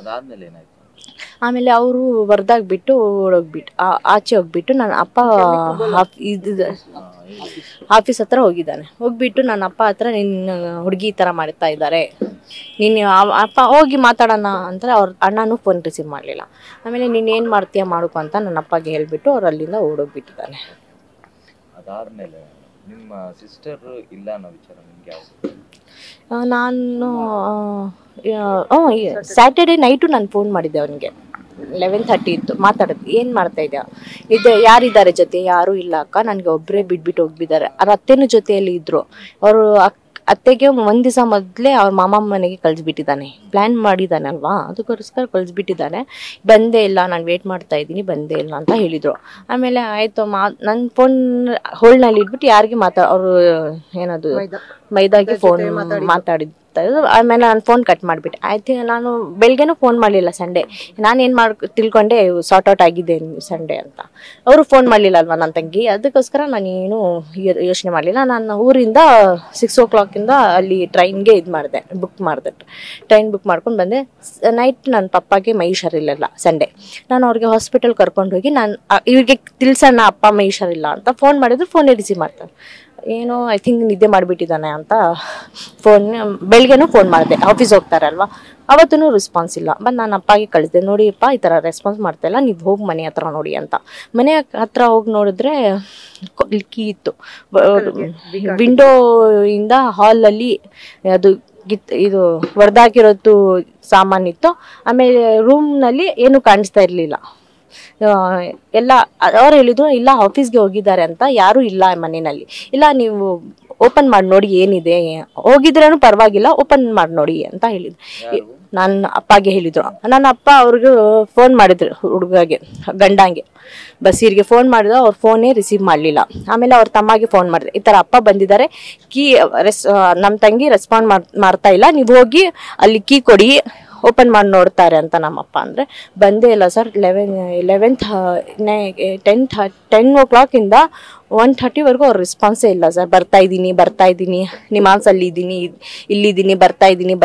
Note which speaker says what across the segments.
Speaker 1: ಅದಾದ್ಮೇಲೆ ಏನಾಯ್ತು?
Speaker 2: ಆಮೇಲೆ ಅವರು ಹೊರ್ದಾಗ ಬಿಟ್ಟು ಓಡೋಗ್ಬಿಟ್ಟು ಆಚೆ ಹೋಗ್ಬಿಟ್ಟು ನನ್ನ ಅಪ್ಪ ಆಫೀಸ್ ಹತ್ರ ಹೋಗ್ಬಿಟ್ಟು ನನ್ನ ಅಪ್ಪ ಹತ್ರ ನಿನ್ನ ಹುಡುಗಿ ಈ ಥರ ಮಾಡ್ತಾ ಇದ್ದಾರೆ, ನೀನು ಅಪ್ಪ ಹೋಗಿ ಮಾತಾಡೋಣ ಅಂದರೆ ಅವ್ರ ಅಣ್ಣನೂ ಫೋನ್ ರಿಸೀವ್ ಮಾಡಲಿಲ್ಲ. ಆಮೇಲೆ ನೀನು ಏನು ಮಾಡ್ತೀಯ ಮಾಡೋಕು ಅಂತ ನನ್ನ ಅಪ್ಪಗೆ ಹೇಳ್ಬಿಟ್ಟು ಅವ್ರು ಅಲ್ಲಿಂದ ಓಡೋಗ್ಬಿಟ್ಟಿದ್ದಾನೆ.
Speaker 1: ಅದಾದ್ಮೇಲೆ ನಿಮ್ಮ ಸಿಸ್ಟರ್ ಇಲ್ಲ ಅನ್ನೋ ವಿಚಾರ ನಿಮ್ಗೆ ಯಾವುದು?
Speaker 2: ನಾನು ಸ್ಯಾಟರ್ಡೇ ನೈಟು ನಾನು ಫೋನ್ ಮಾಡಿದ್ದೆ ಅವನಿಗೆ, 11:30 ಇತ್ತು. ಮಾತಾಡೋದು, ಏನು ಮಾಡ್ತಾ ಇದೆಯಾ, ಯಾರಿದ್ದಾರೆ ಜೊತೆ? ಯಾರೂ ಇಲ್ಲ ಅಕ್ಕ, ನನಗೆ ಒಬ್ಬರೇ ಬಿಟ್ಬಿಟ್ಟು ಹೋಗ್ಬಿದ್ದಾರೆ. ಅವ್ರ ಅತ್ತೆನೂ ಜೊತೆಯಲ್ಲಿ ಇದ್ದರು. ಅವರು ಅತ್ತೆಗೆ ಒಂದು ದಿವಸ ಮೊದಲೇ ಅವ್ರ ಮಾಮ ಮನೆಗೆ ಕಳಿಸ್ಬಿಟ್ಟಿದ್ದಾನೆ, ಪ್ಲ್ಯಾನ್ ಮಾಡಿದ್ದಾನೆ ಅಲ್ವಾ, ಅದಕ್ಕೋಸ್ಕರ ಕಳಿಸ್ಬಿಟ್ಟಿದ್ದಾನೆ. ಬಂದೇ ಇಲ್ಲ, ನಾನು ವೇಟ್ ಮಾಡ್ತಾ ಇದ್ದೀನಿ, ಬಂದೇ ಇಲ್ಲ ಅಂತ ಹೇಳಿದರು. ಆಮೇಲೆ ಆಯಿತು, ನನ್ನ ಫೋನ್ ಹೋಲ್ಡ್ನಲ್ಲಿ ಇಟ್ಬಿಟ್ಟು ಯಾರಿಗೆ ಅವರು ಏನದು ಮೈದಾಗೆ ಫೋನ್ ಮಾತಾಡಿದ್ದು. ಆಮೇಲೆ ನಾನು ಫೋನ್ ಕಟ್ ಮಾಡಿಬಿಟ್ಟೆ. ಆಯ್ತು, ನಾನು ಬೆಳಗ್ಗೆನೂ ಫೋನ್ ಮಾಡಲಿಲ್ಲ ಸಂಡೇ. ನಾನೇನು ತಿಳ್ಕೊಂಡೆ ಸಾರ್ಟ್ ಔಟ್ ಆಗಿದೆ ಸಂಡೇ ಅಂತ. ಅವರು ಫೋನ್ ಮಾಡಲಿಲ್ಲ ಅಲ್ವಾ ನನ್ನ ತಂಗಿ, ಅದಕ್ಕೋಸ್ಕರ ನಾನೇನು ಯೋಚನೆ ಮಾಡಲಿಲ್ಲ. ನಾನು ಊರಿಂದ 6 o'clock ಅಲ್ಲಿ ಟ್ರೈನ್ಗೆ ಟ್ರೈನ್ ಬುಕ್ ಮಾಡ್ಕೊಂಡು ಬಂದೆ. ನೈಟ್ ನನ್ನ ಪಪ್ಪಾಗೆ ಮೈ ಹುಷಾರಿಲ್ಲ ಸಂಡೇ. ನಾನು ಅವ್ರಿಗೆ ಹಾಸ್ಪಿಟಲ್ ಕರ್ಕೊಂಡು ಹೋಗಿ ನಾನು ಇವ್ರಿಗೆ ತಿಳಿಸೋಣ ಅಪ್ಪ ಮೈ ಹುಷಾರಿಲ್ಲ ಅಂತ ಫೋನ್ ಮಾಡಿದ್ರು, ಫೋನೇ ರಿಸೀವ್ ಮಾಡ್ತಾರೆ. ಏನೋ ಐ ಥಿಂಕ್ ನಿದ್ದೆ ಮಾಡಿಬಿಟ್ಟಿದ್ದಾನೆ ಅಂತ ಬೆಳಗ್ಗೆನೂ ಫೋನ್ ಮಾಡಿದೆ, ಆಫೀಸ್ ಹೋಗ್ತಾರಲ್ವ, ಅವತ್ತೂ ರೆಸ್ಪಾನ್ಸ್ ಇಲ್ಲ. ಬಂದು ನಾನು ಅಪ್ಪಾಗೆ ಕಳಿಸಿದೆ, ನೋಡಿಯಪ್ಪ ಈ ಥರ ರೆಸ್ಪಾನ್ಸ್ ಮಾಡ್ತಾಯಿಲ್ಲ, ನೀವು ಹೋಗಿ ಮನೆ ಹತ್ರ ನೋಡಿ ಅಂತ. ಮನೆ ಹತ್ರ ಹೋಗಿ ನೋಡಿದ್ರೆ ಕೀ ಇತ್ತು, ವಿಂಡೋ ಇಂದ ಹಾಲಲ್ಲಿ ಅದು ಇದು ಹೊಡೆದಾಕಿರೋದು ಸಾಮಾನಿತ್ತು. ಆಮೇಲೆ ರೂಮ್ನಲ್ಲಿ ಏನೂ ಕಾಣಿಸ್ತಾ ಇರಲಿಲ್ಲ. ಎಲ್ಲ ಅವ್ರು ಹೇಳಿದ್ರು, ಇಲ್ಲ ಆಫೀಸ್ಗೆ ಹೋಗಿದ್ದಾರೆ ಅಂತ, ಯಾರೂ ಇಲ್ಲ ಮನೆಯಲ್ಲಿ. ಇಲ್ಲ ನೀವು ಓಪನ್ ಮಾಡಿ ನೋಡಿ ಏನಿದೆ, ಹೋಗಿದ್ರೇನು ಪರವಾಗಿಲ್ಲ, ಓಪನ್ ಮಾಡಿ ನೋಡಿ ಅಂತ ಹೇಳಿದ್ರು. ನನ್ನ ಅಪ್ಪಗೆ ಹೇಳಿದ್ರು. ನನ್ನ ಅಪ್ಪ ಅವ್ರಿಗೆ ಫೋನ್ ಮಾಡಿದ್ರು, ಗಂಡಂಗೆ ಬಸೀರ್ಗೆ ಫೋನ್ ಮಾಡಿದ್ರು. ಅವ್ರ ಫೋನೇ ರಿಸೀವ್ ಮಾಡಲಿಲ್ಲ. ಆಮೇಲೆ ಅವ್ರ ತಮ್ಮಗೆ ಫೋನ್ ಮಾಡಿದೆ, ಈ ಥರ ಅಪ್ಪ ಬಂದಿದ್ದಾರೆ, ಕೀ ನಮ್ಮ ತಂಗಿ ರೆಸ್ಪಾಂಡ್ ಮಾಡ್ತಾ ಇಲ್ಲ, ನೀವು ಹೋಗಿ ಅಲ್ಲಿ ಕೀ ಕೊಡಿ, ಓಪನ್ ಮಾಡಿ ನೋಡ್ತಾರೆ ಅಂತ ನಮ್ಮಪ್ಪ ಅಂದರೆ. ಬಂದೇ ಇಲ್ಲ ಸರ್. 10 o'clock 1:30 ಅವ್ರ ರೆಸ್ಪಾನ್ಸೇ ಇಲ್ಲ ಸರ್. ಬರ್ತಾ ಇದ್ದೀನಿ, ನಿಮಾನ್ಸಲ್ಲಿ ಇದ್ದೀನಿ, ಇಲ್ಲಿದ್ದೀನಿ, ಬರ್ತಾ ಇದ್ದೀನಿ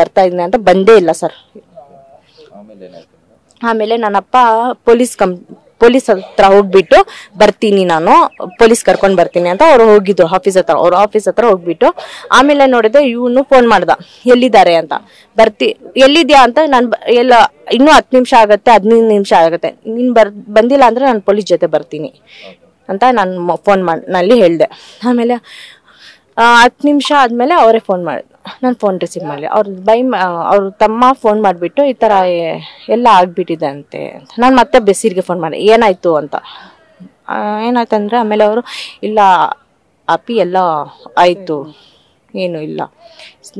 Speaker 2: ಅಂತ ಬಂದೇ ಇಲ್ಲ ಸರ್. ಆಮೇಲೆ ನನ್ನಪ್ಪ ಪೊಲೀಸ್ ಹತ್ರ ಹೋಗ್ಬಿಟ್ಟು ಬರ್ತೀನಿ, ನಾನು ಪೊಲೀಸ್ ಕರ್ಕೊಂಡು ಬರ್ತೀನಿ ಅಂತ ಅವ್ರು ಹೋಗಿದ್ರು ಅವ್ರ ಆಫೀಸ್ ಹತ್ರ ಹೋಗ್ಬಿಟ್ಟು. ಆಮೇಲೆ ನೋಡಿದ್ರೆ ಇವನು ಫೋನ್ ಮಾಡ್ದ, ಎಲ್ಲಿದ್ದಾರೆ ಅಂತ. ಎಲ್ಲಿದ್ಯಾ ಅಂತ. ನಾನು ಎಲ್ಲ ಇನ್ನೂ 10 ನಿಮಿಷ ಆಗುತ್ತೆ, 15 ನಿಮಿಷ ಆಗುತ್ತೆ, ನೀನು ಬಂದಿಲ್ಲ ಅಂದರೆ ನಾನು ಪೊಲೀಸ್ ಜೊತೆ ಬರ್ತೀನಿ ಅಂತ ನಾನು ನಲ್ಲಿ ಹೇಳಿದೆ. ಆಮೇಲೆ 10 ನಿಮಿಷ ಆದಮೇಲೆ ಅವರೇ ಫೋನ್ ಮಾಡಿದ್ರು. ನಾನು ಫೋನ್ ರಿಸೀವ್ ಮಾಡಲಿ. ಅವ್ರ ತಮ್ಮ ಫೋನ್ ಮಾಡಿಬಿಟ್ಟು ಈ ಥರ ಎಲ್ಲ ಆಗಿಬಿಟ್ಟಿದೆ ಅಂತೆ ಅಂತ. ನಾನು ಮತ್ತೆ ಬಸೀರ್ಗೆ ಫೋನ್ ಮಾಡಿದೆ, ಏನಾಯಿತು ಅಂತ. ಏನಾಯ್ತಂದರೆ ಆಮೇಲೆ ಅವರು, ಇಲ್ಲ ಅಪ್ಪಿ ಎಲ್ಲ ಆಯಿತು, ಏನೂ ಇಲ್ಲ,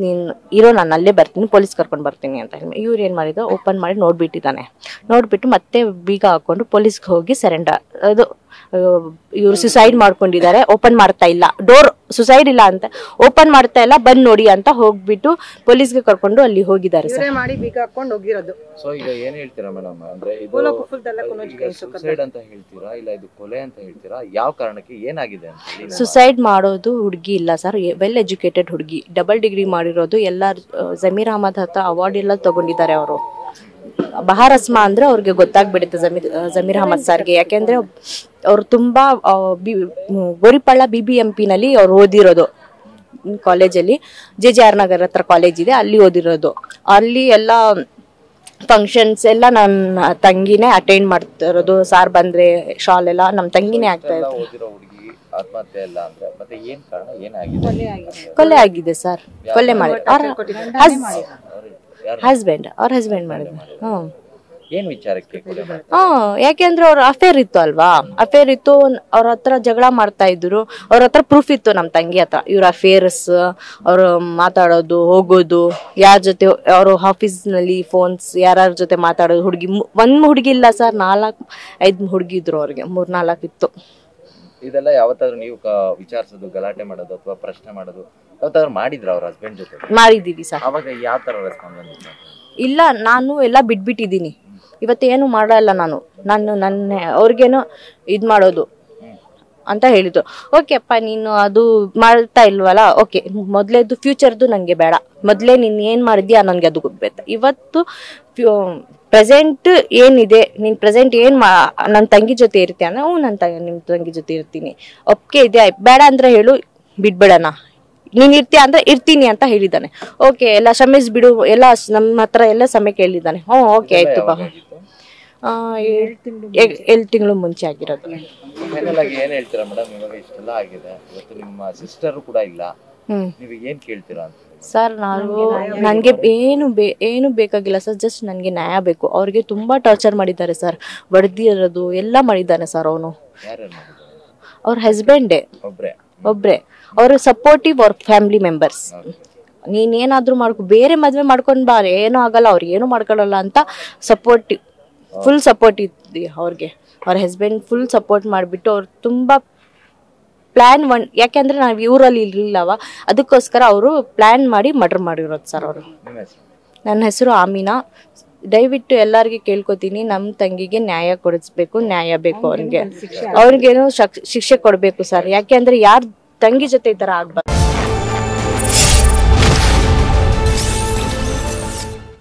Speaker 2: ನೀನು ಇರೋ, ನಾನು ಅಲ್ಲೇ ಬರ್ತೀನಿ, ಪೊಲೀಸ್ ಕರ್ಕೊಂಡು ಬರ್ತೀನಿ ಅಂತ ಹೇಳಿ. ಇವ್ರು ಏನು ಮಾಡಿದ್ರು, ಓಪನ್ ಮಾಡಿ ನೋಡಿಬಿಟ್ಟು ಮತ್ತೆ ಬೀಗ ಹಾಕ್ಕೊಂಡು ಪೊಲೀಸ್ಗೆ ಹೋಗಿ ಸರೆಂಡರ್. ಅದು ಇವರು ಸುಸೈಡ್ ಮಾಡ್ಕೊಂಡಿದ್ದಾರೆ, ಓಪನ್ ಮಾಡ್ತಾ ಇಲ್ಲ, ಡೋರ್ ಸುಸೈಡ್ ಇಲ್ಲ ಅಂತ ಓಪನ್ ಮಾಡ್ತಾ ಇಲ್ಲ, ಬಂದು ನೋಡಿ ಅಂತ ಹೋಗ್ಬಿಟ್ಟು ಪೊಲೀಸ್ಗೆ ಕರ್ಕೊಂಡು ಅಲ್ಲಿ ಹೋಗಿದ್ದಾರೆ ಸರ್.
Speaker 3: ಮಾಡಿ ಬೀಗ ಹಾಕೊಂಡು ಹೋಗಿರೋದು.
Speaker 1: ಸೊ ಈಗ ಏನು ಹೇಳ್ತೀರಾ ಮೇಡಮ್, ಅಂದ್ರೆ ಇದು ಸುಸೈಡ್ ಅಂತ ಹೇಳ್ತೀರಾ, ಇಲ್ಲ ಇದು ಕೊಲೆ ಅಂತ ಹೇಳ್ತೀರಾ, ಯಾವ ಕಾರಣಕ್ಕೆ, ಏನಾಗಿದೆ ಅಂತ?
Speaker 2: ಸುಸೈಡ್ ಮಾಡೋದು ಹುಡುಗಿ ಇಲ್ಲ ಸರ್, ವೆಲ್ ಎಜುಕೇಟೆಡ್ ಹುಡುಗಿ, ಡಬಲ್ ಡಿಗ್ರಿ ಮಾಡಿರೋದು, ಎಲ್ಲ ಜಮೀರ್ ಅಹಮದ್ ಹತ್ರ ಅವಾರ್ಡ್ ಎಲ್ಲ ತಗೊಂಡಿದ್ದಾರೆ ಅವರು. ಬಹಾರಸ್ಮಾ ಅಂದ್ರೆ ಅವ್ರಿಗೆ ಗೊತ್ತಾಗ್ಬಿಡುತ್ತೆ ಜಮೀರ್ ಅಹಮದ್ ಸರ್ಗೆ, ಯಾಕೆಂದ್ರೆ ಅವ್ರು ತುಂಬಾ ಗೋರಿಪಳ್ಳ BBMP ನಲ್ಲಿ ಅವ್ರು ಓದಿರೋದು ಕಾಲೇಜಲ್ಲಿ. JJR ನಗರ್ ಹತ್ರ ಕಾಲೇಜ್ ಇದೆ, ಅಲ್ಲಿ ಓದಿರೋದು. ಅಲ್ಲಿ ಎಲ್ಲ ಫಂಕ್ಷನ್ಸ್ ಎಲ್ಲ ನನ್ನ ತಂಗಿನೇ ಅಟೆಂಡ್ ಮಾಡ್ತಿರೋದು. ಸಾರ್ ಬಂದ್ರೆ ಶಾಲ್ ಎಲ್ಲ ನಮ್ಮ ತಂಗಿನೇ ಆಗ್ತಾ ಇರೋದು. ಕೊಲೆ ಆಗಿದೆ ಸರ್, ಕೊಲೆ ಮಾಡಿ ಹಸ್ಬೆಂಡ್ ಮಾಡಿದ್ರು. ಯಾಕೆಂದ್ರೆ ಅವ್ರ ಅಫೇರ್ ಇತ್ತು ಅಲ್ವಾ, ಅಫೇರ್ ಇತ್ತು, ಅವ್ರ ಹತ್ರ ಜಗಳ ಮಾಡ್ತಾ ಇದ್ರು. ಅವ್ರ ಹತ್ರ ಪ್ರೂಫ್ ಇತ್ತು ನಮ್ಮ ತಂಗಿ ಹತ್ರ, ಇವ್ರ ಅಫೇರ್ಸ್, ಅವ್ರು ಮಾತಾಡೋದು, ಹೋಗೋದು, ಯಾರ ಜೊತೆ ಅವರು ಆಫೀಸ್ನಲ್ಲಿ ಫೋನ್ಸ್, ಯಾರ ಜೊತೆ ಮಾತಾಡೋದು. ಒಂದ್ ಹುಡುಗಿ ಇಲ್ಲ ಸರ್, 4-5 ಹುಡುಗಿ ಇದ್ರು ಅವ್ರಿಗೆ, 3-4 ಇತ್ತು.
Speaker 1: ಇದೆಲ್ಲ ಯಾವತ್ತಾದ್ರೂ ನೀವು ವಿಚಾರಿಸೋದು, ಗಲಾಟೆ ಮಾಡೋದು ಅಥವಾ ಪ್ರಶ್ನೆ ಮಾಡೋದು ಯಾವತ್ತಾದ್ರೂ ಮಾಡಿದ್ರ ಅವ್ರ ಹಸ್ಬೆಂಡ್ ಜೊತೆ?
Speaker 2: ಮಾಡಿದೀವಿ ಸರ್.
Speaker 1: ಅವಾಗ ಯಾವ ತರ ರೆಸ್ಪಾನ್ಸ್ ಬಂದಿತ್ತು?
Speaker 2: ಇಲ್ಲ, ನಾನು ಎಲ್ಲ ಬಿಟ್ಬಿಟ್ಟಿದ್ದೀನಿ, ಇವತ್ತೇನು ಮಾಡಲ್ಲ ನಾನು ನನ್ನ ಅವ್ರಿಗೇನೋ ಇದು ಮಾಡೋದು. ಅಂತ ಹೇಳಿದ್ರು. ಓಕೆ ಅಪ್ಪ ನೀನು ಅದು ಮಾಡ್ತಾ ಇಲ್ವಲ್ಲ, ಓಕೆ ಮೊದ್ಲೇದು ಫ್ಯೂಚರ್ದು ನಂಗೆ ಬೇಡ, ಮೊದ್ಲೇ ನೀನ್ ಏನ್ ಮಾಡಿದ್ಯಾ ನನ್ಗೆ ಅದು ಗೊತ್ತಾಯ್ತು. ಇವತ್ತು ಪ್ರೆಸೆಂಟ್ ಏನಿದೆ, ನೀನ್ ಪ್ರೆಸೆಂಟ್ ನನ್ನ ತಂಗಿ ಜೊತೆ ಇರ್ತೀಯ ಅಂದ್ರೆ ನಿಮ್ ತಂಗಿ ಜೊತೆ ಇರ್ತೀನಿ, ಒಪ್ಕೆ ಇದೆ, ಬೇಡ ಅಂದ್ರೆ ಹೇಳು ಬಿಡ್ಬೇಡಣ, ನೀನ್ ಇರ್ತೀಯ ಅಂದ್ರೆ ಇರ್ತೀನಿ ಅಂತ ಹೇಳಿದ್ದಾನೆ. ಓಕೆ ಎಲ್ಲ ಕ್ಷಮಿಸ್ಬಿಡು, ಎಲ್ಲ ನಮ್ಮ ಹತ್ರ ಎಲ್ಲ ಸಮಯ ಕೇಳಿದ್ದಾನೆ. ಓಕೆ ಆಯ್ತು ಬಾ. 7 ತಿಂಗಳು ಮುಂಚೆ ಆಗಿರೋದು.
Speaker 1: ಫೈನಲ್ ಆಗಿ ಏನ್ ಹೇಳ್ತೀರಾ ಮೇಡಮ್? ಇವಾಗ ಇಷ್ಟೆಲ್ಲ ಆಗಿದೆ, ಇವತ್ತು ನಿಮ್ಮ ಸಿಸ್ಟರ್ ಕೂಡ ಇಲ್ಲ, ನೀವು ಏನ್ ಕೇಳ್ತೀರಾ ಅಂತ?
Speaker 2: ಸರ್ ನನಗೆ ಏನು ಬೇಕಾಗಿಲ್ಲ ಸರ್, ಜಸ್ಟ್ ನನಗೆ ನ್ಯಾಯ ಬೇಕು. ಅವ್ರಿಗೆ ತುಂಬಾ ಟಾರ್ಚರ್ ಮಾಡಿದ್ದಾರೆ ಸರ್, ಬಡ್ದಿರೋದು ಎಲ್ಲ ಮಾಡಿದ್ದಾನೆ ಸರ್. ಅವನು ಅವ್ರ ಹಸ್ಬೆಂಡೇ ಒಬ್ರೆ, ಅವರು ಸಪೋರ್ಟಿವ್ ಅವ್ರ ಫ್ಯಾಮಿಲಿ ಮೆಂಬರ್ಸ್. ನೀನೇನಾದ್ರೂ ಬೇರೆ ಮದ್ವೆ ಮಾಡ್ಕೊಂಡ್ ಬಾ, ಏನೂ ಆಗಲ್ಲ, ಅವ್ರು ಏನು ಮಾಡ್ಕೊಳ್ಳಲ್ಲ ಅಂತ ಸಪೋರ್ಟಿವ್, ಫುಲ್ ಸಪೋರ್ಟ್ ಇತ್ತು ಅವ್ರಿಗೆ. ಅವ್ರ ಹಸ್ಬೆಂಡ್ ಫುಲ್ ಸಪೋರ್ಟ್ ಮಾಡಿಬಿಟ್ಟು ಅವ್ರು ತುಂಬಾ ಪ್ಲಾನ್ ಯಾಕೆಂದ್ರೆ ನಾವು ಊರಲ್ಲಿ ಇರ್ಲಿಲ್ಲವ, ಅದಕ್ಕೋಸ್ಕರ ಅವರು ಪ್ಲಾನ್ ಮಾಡಿ ಮರ್ಡರ್ ಮಾಡಿರೋದು ಸರ್ ಅವರು. ನನ್ನ ಹೆಸರು ಆಮಿನಾ. ದಯವಿಟ್ಟು ಎಲ್ಲರಿಗೂ ಕೇಳ್ಕೊತೀನಿ, ನಮ್ಮ ತಂಗಿಗೆ ನ್ಯಾಯ ಕೊಡಿಸ್ಬೇಕು, ನ್ಯಾಯ ಬೇಕು ಅವ್ರಿಗೇನು ಶಿಕ್ಷೆ ಕೊಡ್ಬೇಕು ಸರ್. ಯಾಕೆ ಅಂದ್ರೆ ಯಾರ ತಂಗಿ ಜೊತೆ ಈ ತರ ಆಗ್ಬಾರ್ದು.